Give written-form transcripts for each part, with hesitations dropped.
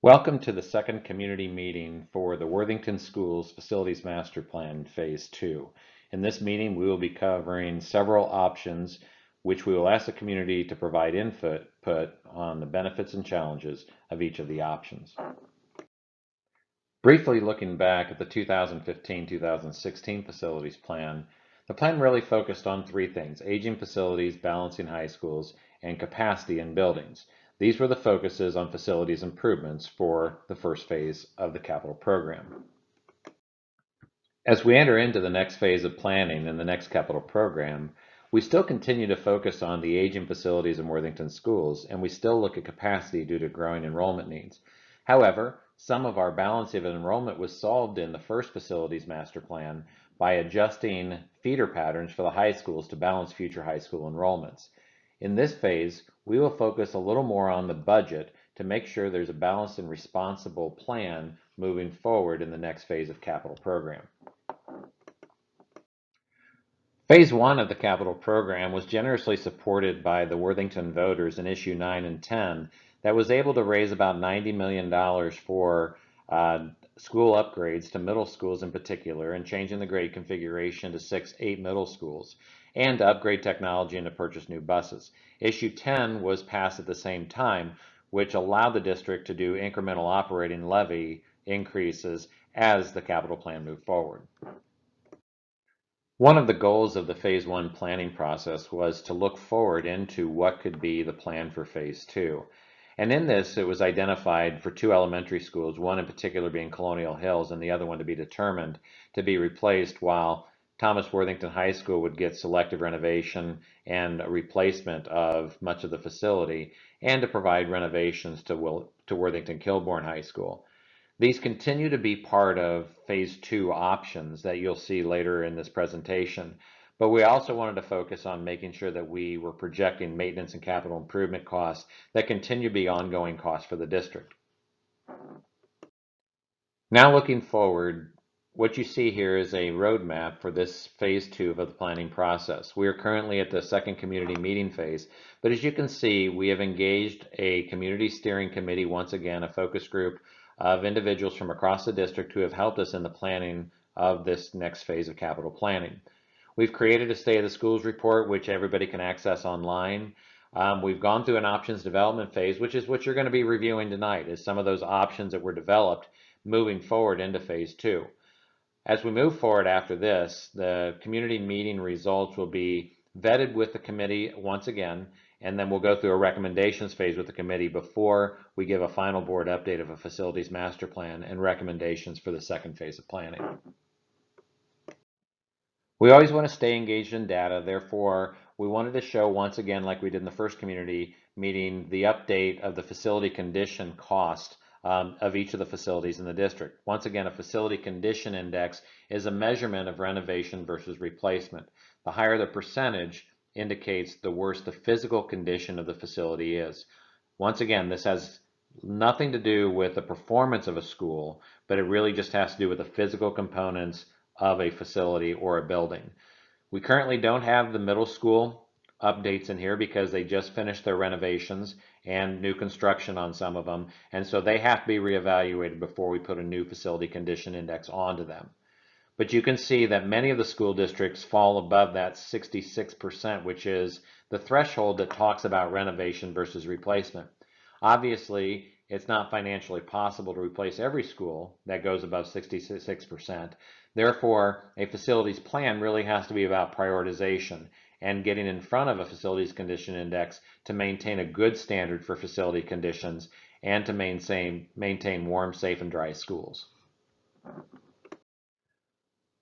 Welcome to the second community meeting for the Worthington Schools Facilities Master Plan Phase 2. In this meeting, we will be covering several options which we will ask the community to provide input on the benefits and challenges of each of the options. Briefly looking back at the 2015-2016 facilities plan, the plan really focused on three things: aging facilities, balancing high schools, and capacity in buildings. These were the focuses on facilities improvements for the first phase of the capital program. As we enter into the next phase of planning and the next capital program, we still continue to focus on the aging facilities in Worthington schools, and we still look at capacity due to growing enrollment needs. However, some of our balancing of enrollment was solved in the first facilities master plan by adjusting feeder patterns for the high schools to balance future high school enrollments. In this phase, we will focus a little more on the budget to make sure there's a balanced and responsible plan moving forward in the next phase of capital program. Phase 1 of the capital program was generously supported by the Worthington voters in issue 9 and 10 that was able to raise about $90 million for school upgrades to middle schools in particular, and changing the grade configuration to 6-8 middle schools, and to upgrade technology and to purchase new buses. Issue 10 was passed at the same time, which allowed the district to do incremental operating levy increases as the capital plan moved forward. One of the goals of the Phase 1 planning process was to look forward into what could be the plan for Phase 2. And in this, it was identified for two elementary schools, one in particular being Colonial Hills and the other one to be determined to be replaced, while Thomas Worthington High School would get selective renovation and a replacement of much of the facility, and to provide renovations to Worthington Kilbourne High School. These continue to be part of Phase 2 options that you'll see later in this presentation, but we also wanted to focus on making sure that we were projecting maintenance and capital improvement costs that continue to be ongoing costs for the district. Now looking forward, what you see here is a roadmap for this Phase 2 of the planning process. We are currently at the second community meeting phase, but as you can see, we have engaged a community steering committee, once again a focus group of individuals from across the district who have helped us in the planning of this next phase of capital planning. We've created a State of the Schools report, which everybody can access online. We've gone through an options development phase, which is what you're going to be reviewing tonight, is some of those options that were developed moving forward into Phase 2. As we move forward after this, the community meeting results will be vetted with the committee once again, and then we'll go through a recommendations phase with the committee before we give a final board update of a facilities master plan and recommendations for the second phase of planning. We always want to stay engaged in data, therefore we wanted to show once again, like we did in the first community meeting, the update of the facility condition cost of each of the facilities in the district. Once again, a facility condition index is a measurement of renovation versus replacement. The higher the percentage indicates the worse the physical condition of the facility is. Once again, this has nothing to do with the performance of a school, but it really just has to do with the physical components of a facility or a building. We currently don't have the middle school updates in here because they just finished their renovations and new construction on some of them, and so they have to be reevaluated before we put a new facility condition index onto them. But you can see that many of the school districts fall above that 66%, which is the threshold that talks about renovation versus replacement. Obviously, it's not financially possible to replace every school that goes above 66%. Therefore, a facilities plan really has to be about prioritization and getting in front of a facilities condition index to maintain a good standard for facility conditions and to maintain warm, safe, and dry schools.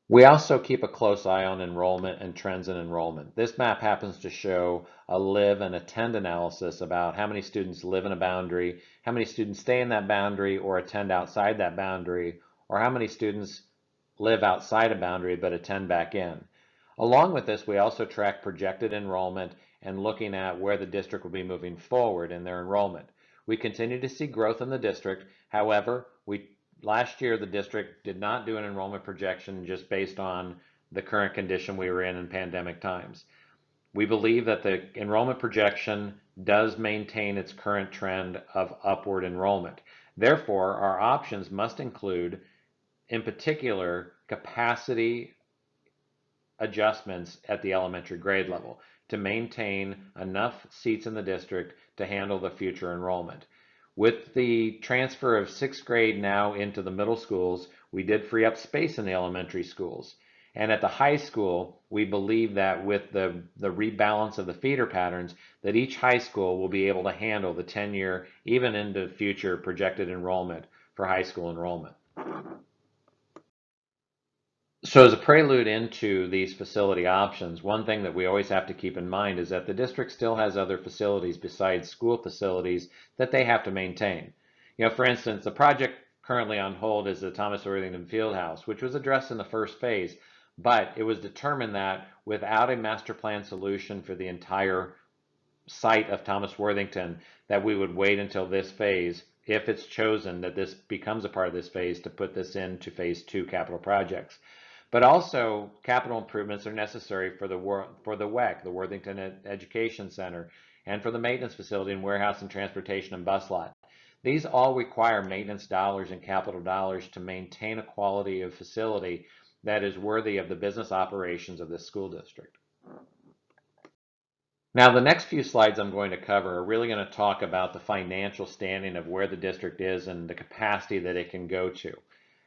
We also keep a close eye on enrollment and trends in enrollment. This map happens to show a live and attend analysis about how many students live in a boundary, how many students stay in that boundary or attend outside that boundary, or how many students live outside a boundary but attend back in. Along with this, we also track projected enrollment and looking at where the district will be moving forward in their enrollment. We continue to see growth in the district. However, last year, the district did not do an enrollment projection just based on the current condition we were in pandemic times. We believe that the enrollment projection does maintain its current trend of upward enrollment. Therefore, our options must include, in particular, capacity adjustments at the elementary grade level to maintain enough seats in the district to handle the future enrollment. With the transfer of sixth grade now into the middle schools, we did free up space in the elementary schools. And at the high school, we believe that with the rebalance of the feeder patterns, that each high school will be able to handle the 10-year, even into future projected enrollment for high school enrollment. So as a prelude into these facility options, one thing that we always have to keep in mind is that the district still has other facilities besides school facilities that they have to maintain. For instance, the project currently on hold is the Thomas Worthington Fieldhouse, which was addressed in the first phase, but it was determined that without a master plan solution for the entire site of Thomas Worthington, that we would wait until this phase, if it's chosen that this becomes a part of this phase, to put this into phase 2 capital projects. But also, capital improvements are necessary for the WEC, the Worthington Education Center, and for the maintenance facility and warehouse and transportation and bus lot. These all require maintenance dollars and capital dollars to maintain a quality of facility that is worthy of the business operations of this school district. Now, the next few slides I'm going to cover are really going to talk about the financial standing of where the district is and the capacity that it can go to.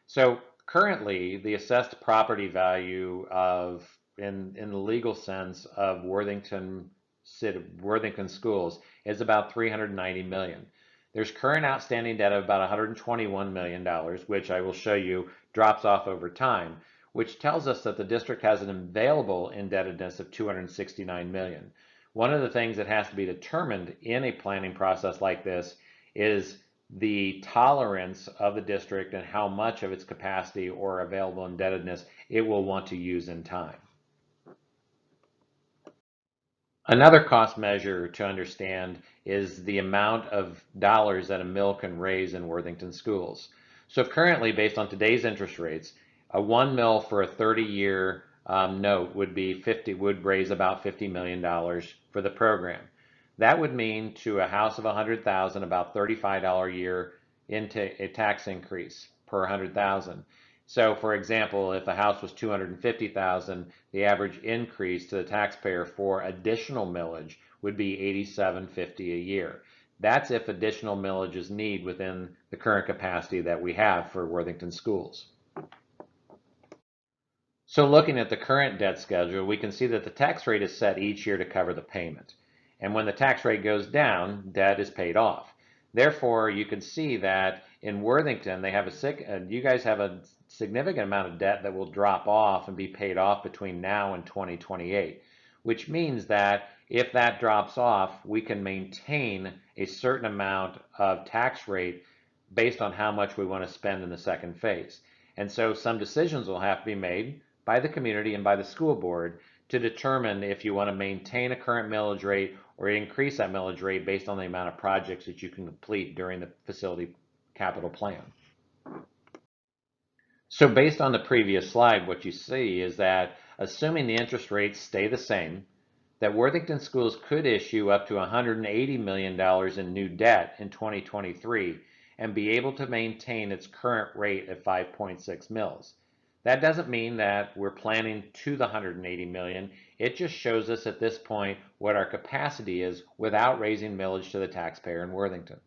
So currently, the assessed property value of, in the legal sense, of Worthington schools is about $390 million. There's current outstanding debt of about $121 million, which I will show you drops off over time, which tells us that the district has an available indebtedness of $269 million. One of the things that has to be determined in a planning process like this is the tolerance of the district and how much of its capacity or available indebtedness it will want to use in time. Another cost measure to understand is the amount of dollars that a mill can raise in Worthington schools. So currently, based on today's interest rates, a 1 mil for a 30-year note would raise about $50 million for the program. That would mean to a house of 100,000 about $35 a year into a tax increase per 100,000. So for example, if a house was 250,000, the average increase to the taxpayer for additional millage would be $87.50 a year. That's if additional millage is needed within the current capacity that we have for Worthington schools. So looking at the current debt schedule, we can see that the tax rate is set each year to cover the payment. And when the tax rate goes down, debt is paid off. Therefore, you can see that in Worthington, they have you guys have a significant amount of debt that will drop off and be paid off between now and 2028, which means that if that drops off, we can maintain a certain amount of tax rate based on how much we want to spend in the second phase. And so some decisions will have to be made by the community and by the school board to determine if you want to maintain a current millage rate or increase that millage rate based on the amount of projects that you can complete during the facility capital plan. So based on the previous slide, what you see is that assuming the interest rates stay the same, that Worthington schools could issue up to $180 million in new debt in 2023 and be able to maintain its current rate at 5.6 mils. That doesn't mean that we're planning to the 180 million. It just shows us at this point what our capacity is without raising millage to the taxpayer in Worthington.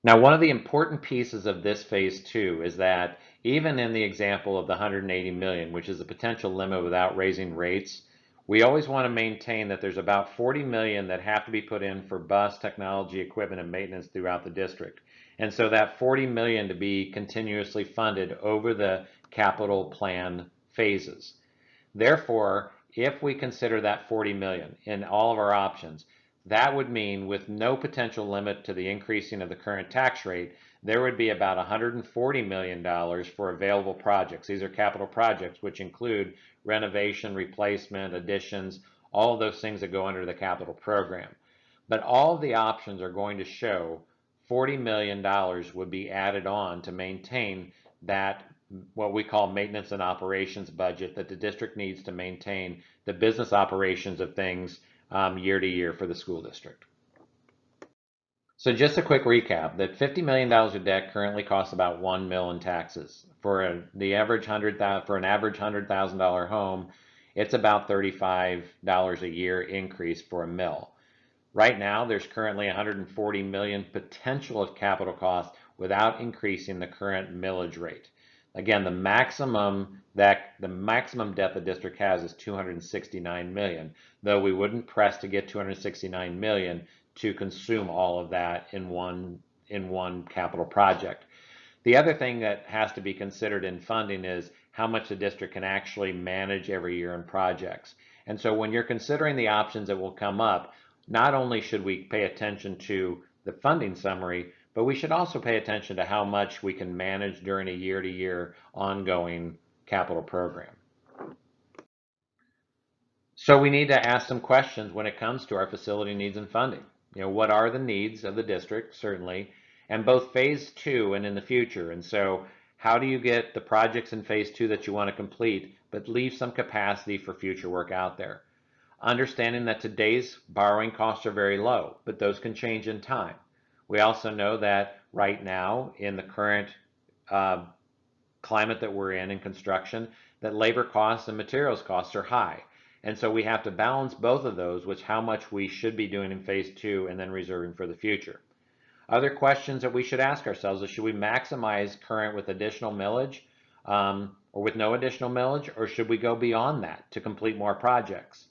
Now, one of the important pieces of this phase 2 is that even in the example of the 180 million, which is the potential limit without raising rates, we always want to maintain that there's about 40 million that have to be put in for bus, technology, equipment, and maintenance throughout the district. And so that 40 million to be continuously funded over the capital plan phases. Therefore, if we consider that 40 million in all of our options, that would mean with no potential limit to the increasing of the current tax rate, there would be about $140 million for available projects. These are capital projects, which include renovation, replacement, additions, all of those things that go under the capital program. But all of the options are going to show $40 million would be added on to maintain that, what we call maintenance and operations budget, that the district needs to maintain the business operations of things year to year for the school district. So just a quick recap, that $50 million of debt currently costs about $1 million in taxes. For an average $100,000 home, it's about $35 a year increase for a mill. Right now, there's currently $140 million potential of capital costs without increasing the current millage rate. Again, the maximum debt the district has is $269 million, though we wouldn't press to get $269 million to consume all of that in one capital project. The other thing that has to be considered in funding is how much the district can actually manage every year in projects. And so when you're considering the options that will come up, not only should we pay attention to the funding summary, but we should also pay attention to how much we can manage during a year-to-year ongoing capital program. So we need to ask some questions when it comes to our facility needs and funding. What are the needs of the district, certainly, and both phase 2 and in the future. And so how do you get the projects in phase 2 that you want to complete, but leave some capacity for future work out there? Understanding that today's borrowing costs are very low, but those can change in time. We also know that right now, in the current climate that we're in construction, that labor costs and materials costs are high. And so we have to balance both of those with how much we should be doing in phase 2 and then reserving for the future. Other questions that we should ask ourselves is, should we maximize current with additional millage or with no additional millage, or should we go beyond that to complete more projects?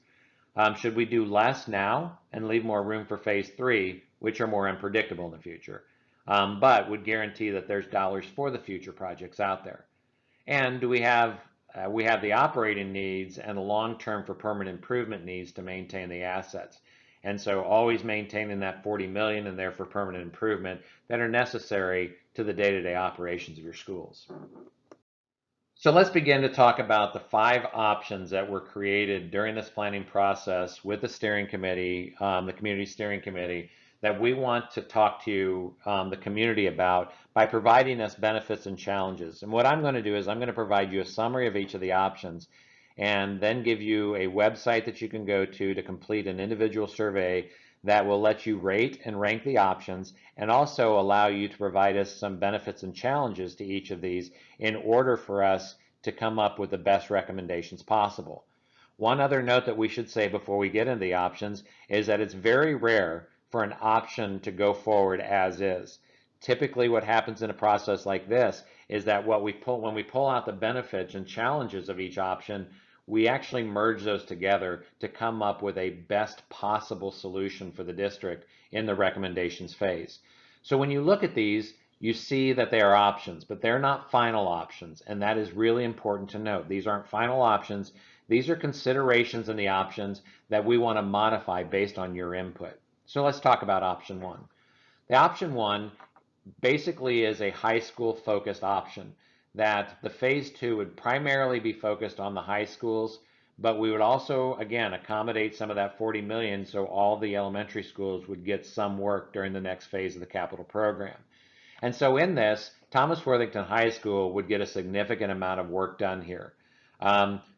Should we do less now and leave more room for phase 3, which are more unpredictable in the future, but would guarantee that there's dollars for the future projects out there? And do we have the operating needs and the long-term for permanent improvement needs to maintain the assets? And so always maintaining that $40 million in there for permanent improvement that are necessary to the day-to-day operations of your schools. So let's begin to talk about the 5 options that were created during this planning process with the steering committee, the community steering committee, that we want to talk to the community about by providing us benefits and challenges. And what I'm going to do is I'm going to provide you a summary of each of the options and then give you a website that you can go to complete an individual survey that will let you rate and rank the options and also allow you to provide us some benefits and challenges to each of these in order for us to come up with the best recommendations possible. One other note that we should say before we get into the options is that it's very rare for an option to go forward as is. Typically what happens in a process like this is that when we pull out the benefits and challenges of each option, we actually merge those together to come up with a best possible solution for the district in the recommendations phase. So when you look at these, you see that they are options, but they're not final options, and that is really important to note. These aren't final options. These are considerations in the options that we want to modify based on your input. So let's talk about option 1. The option 1 basically is a high school focused option, that the phase 2 would primarily be focused on the high schools, but we would also, again, accommodate some of that $40 million so all the elementary schools would get some work during the next phase of the capital program. And so in this, Thomas Worthington High School would get a significant amount of work done here.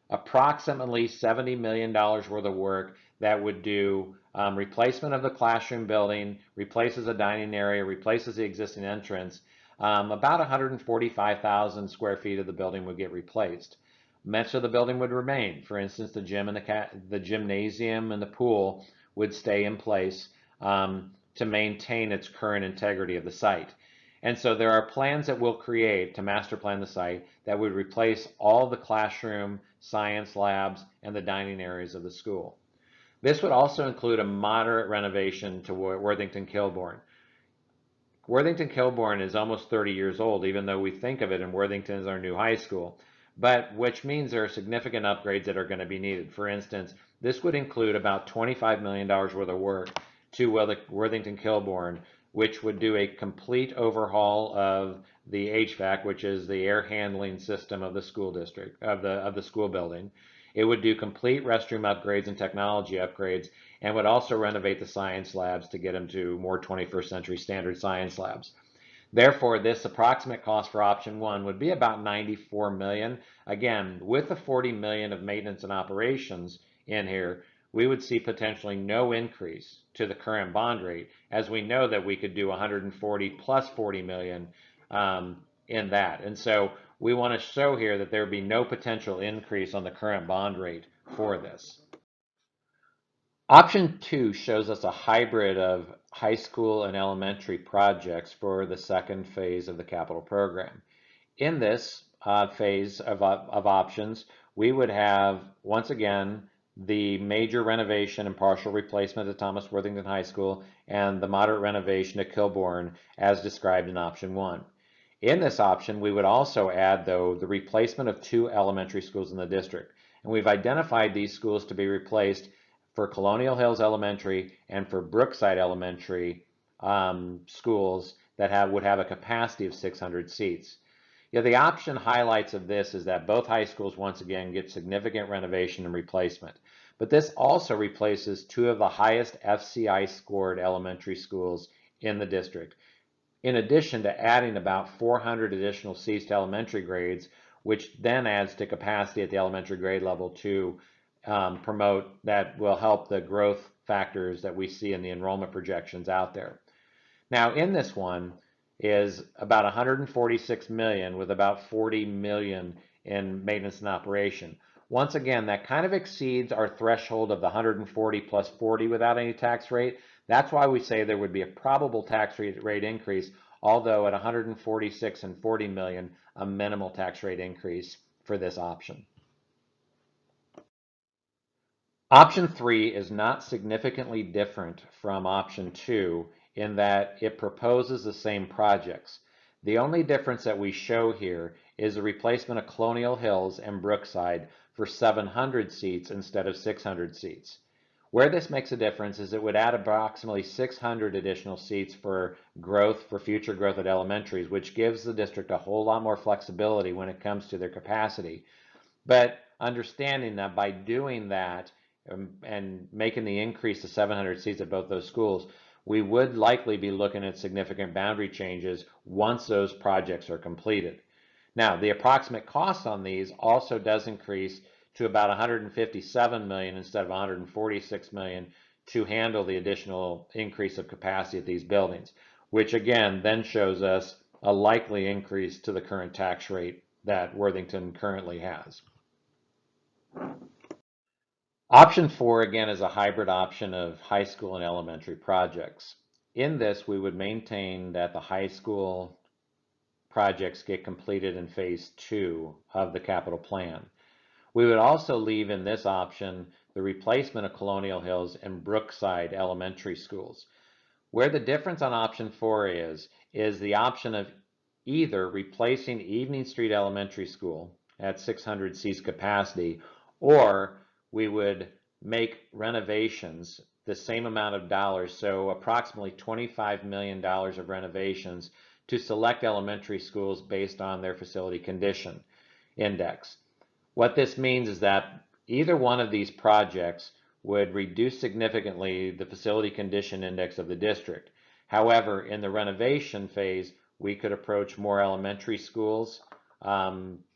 Approximately $70 million worth of work that would do replacement of the classroom building, replaces a dining area, replaces the existing entrance. About 145,000 square feet of the building would get replaced. Much of the building would remain. For instance, the gym and the gymnasium and the pool would stay in place to maintain its current integrity of the site. And so there are plans that we'll create to master plan the site that would replace all the classroom, science labs, and the dining areas of the school. This would also include a moderate renovation to Worthington Kilbourne. Worthington Kilbourne is almost 30 years old, even though we think of it in Worthington as our new high school, but which means there are significant upgrades that are going to be needed. For instance, this would include about $25 million worth of work to Worthington Kilbourne, which would do a complete overhaul of the HVAC, which is the air handling system of the school district, of the school building. It would do complete restroom upgrades and technology upgrades, and would also renovate the science labs to get them to more 21st century standard science labs. Therefore, this approximate cost for option 1 would be about $94 million. Again, with the $40 million of maintenance and operations in here, we would see potentially no increase to the current bond rate, as we know that we could do 140 plus 40 million in that. And so we want to show here that there would be no potential increase on the current bond rate for this. Option 2 shows us a hybrid of high school and elementary projects for the second phase of the capital program. In this phase of options, we would have, once again, the major renovation and partial replacement at Thomas Worthington High School and the moderate renovation at Kilbourne as described in option 1. In this option, we would also add, though, the replacement of 2 elementary schools in the district. And we've identified these schools to be replaced for Colonial Hills Elementary and for Brookside Elementary schools that would have a capacity of 600 seats. Yeah, the option highlights of this is that both high schools once again get significant renovation and replacement. But this also replaces 2 of the highest FCI scored elementary schools in the district, in addition to adding about 400 additional seats to elementary grades, which then adds to capacity at the elementary grade level to promote that will help the growth factors that we see in the enrollment projections out there. Now in this one is about 146 million with about 40 million in maintenance and operation. Once again, that kind of exceeds our threshold of the 140 plus 40 without any tax rate. That's why we say there would be a probable tax rate increase, although at 146 and 40 million, a minimal tax rate increase for this option. Option 3 is not significantly different from option 2 in that it proposes the same projects. The only difference that we show here is the replacement of Colonial Hills and Brookside for 700 seats instead of 600 seats. Where this makes a difference is it would add approximately 600 additional seats for future growth at elementaries, which gives the district a whole lot more flexibility when it comes to their capacity. But understanding that by doing that and making the increase to 700 seats at both those schools, we would likely be looking at significant boundary changes once those projects are completed. Now, the approximate cost on these also does increase to about 157 million instead of 146 million to handle the additional increase of capacity at these buildings, which again then shows us a likely increase to the current tax rate that Worthington currently has. Option 4, again, is a hybrid option of high school and elementary projects. In this, we would maintain that the high school projects get completed in phase 2 of the capital plan. We would also leave in this option the replacement of Colonial Hills and Brookside elementary schools. Where the difference on option 4 is the option of either replacing Evening Street Elementary School at 600 seats capacity, or we would make renovations the same amount of dollars, so approximately $25 million of renovations to select elementary schools based on their facility condition index. What this means is that either one of these projects would reduce significantly the facility condition index of the district. However, in the renovation phase, we could approach more elementary schools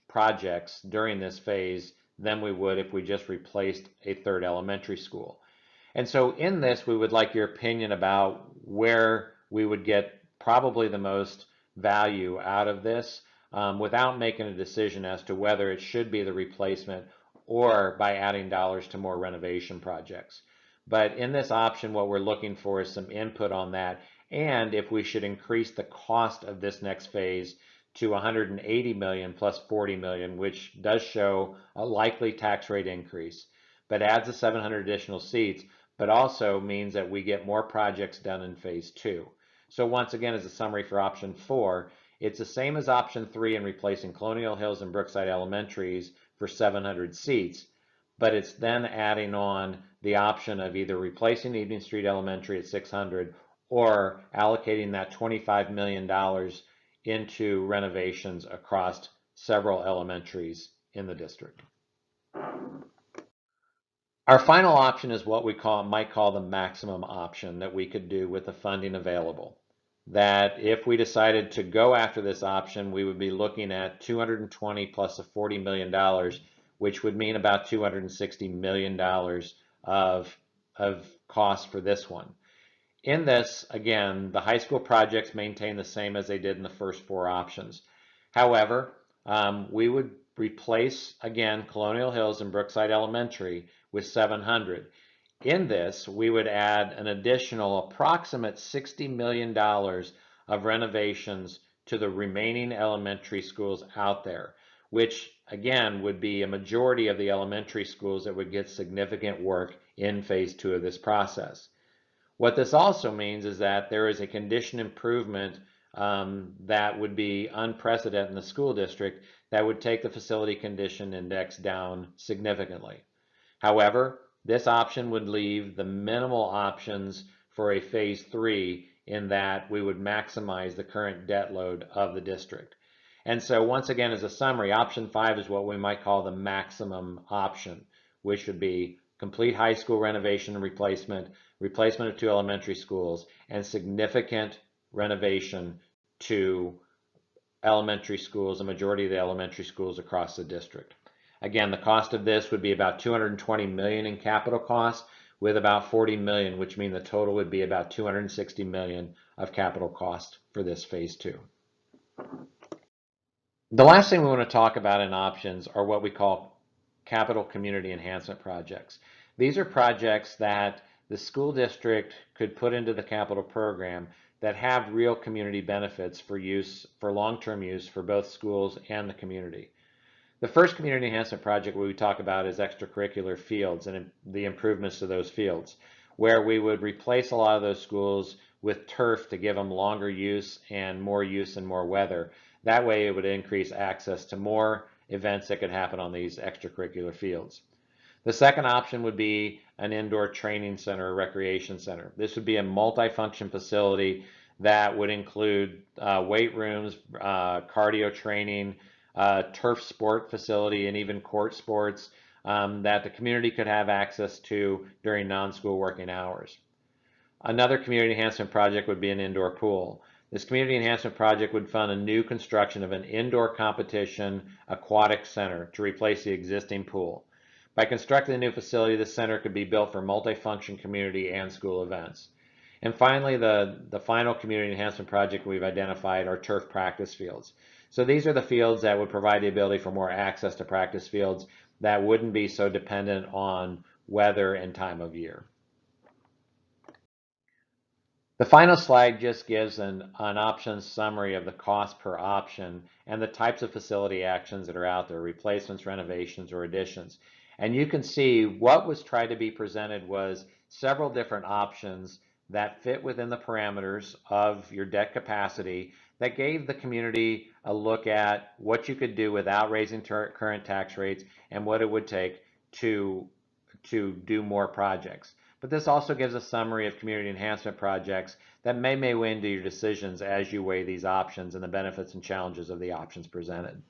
projects during this phase than we would if we just replaced a third elementary school. And so in this, we would like your opinion about where we would get probably the most value out of this without making a decision as to whether it should be the replacement or by adding dollars to more renovation projects. But in this option, what we're looking for is some input on that, and if we should increase the cost of this next phase to 180 million plus 40 million, which does show a likely tax rate increase, but adds the 700 additional seats, but also means that we get more projects done in phase 2. So once again, as a summary for option 4, it's the same as option 3 in replacing Colonial Hills and Brookside Elementaries for 700 seats, but it's then adding on the option of either replacing Evening Street Elementary at 600 or allocating that $25 million into renovations across several elementaries in the district. Our final option is what we might call the maximum option that we could do with the funding available. That if we decided to go after this option, we would be looking at 220 plus a $40 million, which would mean about $260 million of, of cost for this one. In this, again, the high school projects maintain the same as they did in the first four options. However, we would replace, again, Colonial Hills and Brookside Elementary with 700. In this, we would add an additional approximate $60 million of renovations to the remaining elementary schools out there, which again would be a majority of the elementary schools that would get significant work in phase 2 of this process. What this also means is that there is a condition improvement that would be unprecedented in the school district that would take the facility condition index down significantly. However, this option would leave the minimal options for a phase 3 in that we would maximize the current debt load of the district. And so once again, as a summary, option 5 is what we might call the maximum option, which would be complete high school renovation and replacement of 2 elementary schools, and significant renovation to elementary schools, a majority of the elementary schools across the district. Again, the cost of this would be about $220 million in capital costs, with about $40 million, which means the total would be about $260 million of capital cost for this phase 2. The last thing we want to talk about in options are what we call capital community enhancement projects. These are projects that the school district could put into the capital program that have real community benefits for use, for long-term use for both schools and the community. The first community enhancement project we talk about is extracurricular fields and the improvements to those fields, where we would replace a lot of those schools with turf to give them longer use and more weather. That way it would increase access to more events that could happen on these extracurricular fields. The second option would be an indoor training center or recreation center. This would be a multifunction facility that would include weight rooms, cardio training, turf sport facility, and even court sports that the community could have access to during non-school working hours. Another community enhancement project would be an indoor pool. This community enhancement project would fund a new construction of an indoor competition aquatic center to replace the existing pool. By constructing a new facility, this center could be built for multifunction community and school events. And finally, the final community enhancement project we've identified are turf practice fields. So these are the fields that would provide the ability for more access to practice fields that wouldn't be so dependent on weather and time of year. The final slide just gives an option summary of the cost per option and the types of facility actions that are out there, replacements, renovations, or additions. And you can see what was tried to be presented was several different options that fit within the parameters of your debt capacity that gave the community a look at what you could do without raising current tax rates and what it would take to do more projects. But this also gives a summary of community enhancement projects that may weigh into your decisions as you weigh these options and the benefits and challenges of the options presented.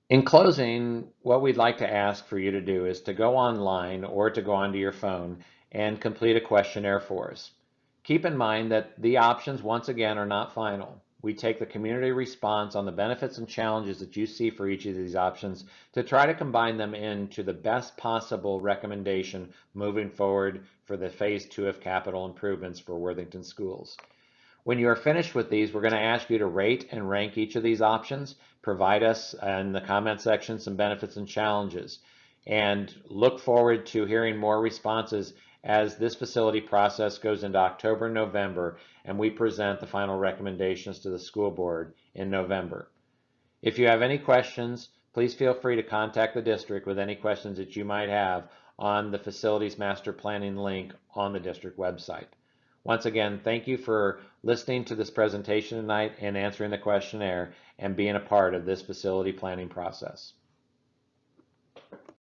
In closing, what we'd like to ask for you to do is to go online or to go onto your phone and complete a questionnaire for us. Keep in mind that the options, once again, are not final. We take the community response on the benefits and challenges that you see for each of these options to try to combine them into the best possible recommendation moving forward for the phase 2 of capital improvements for Worthington schools. When you are finished with these, we're going to ask you to rate and rank each of these options, provide us in the comment section some benefits and challenges, and look forward to hearing more responses as this facility process goes into October and November, and we present the final recommendations to the school board in November. If you have any questions, please feel free to contact the district with any questions that you might have on the Facilities Master Planning link on the district website. Once again, thank you for listening to this presentation tonight and answering the questionnaire and being a part of this facility planning process.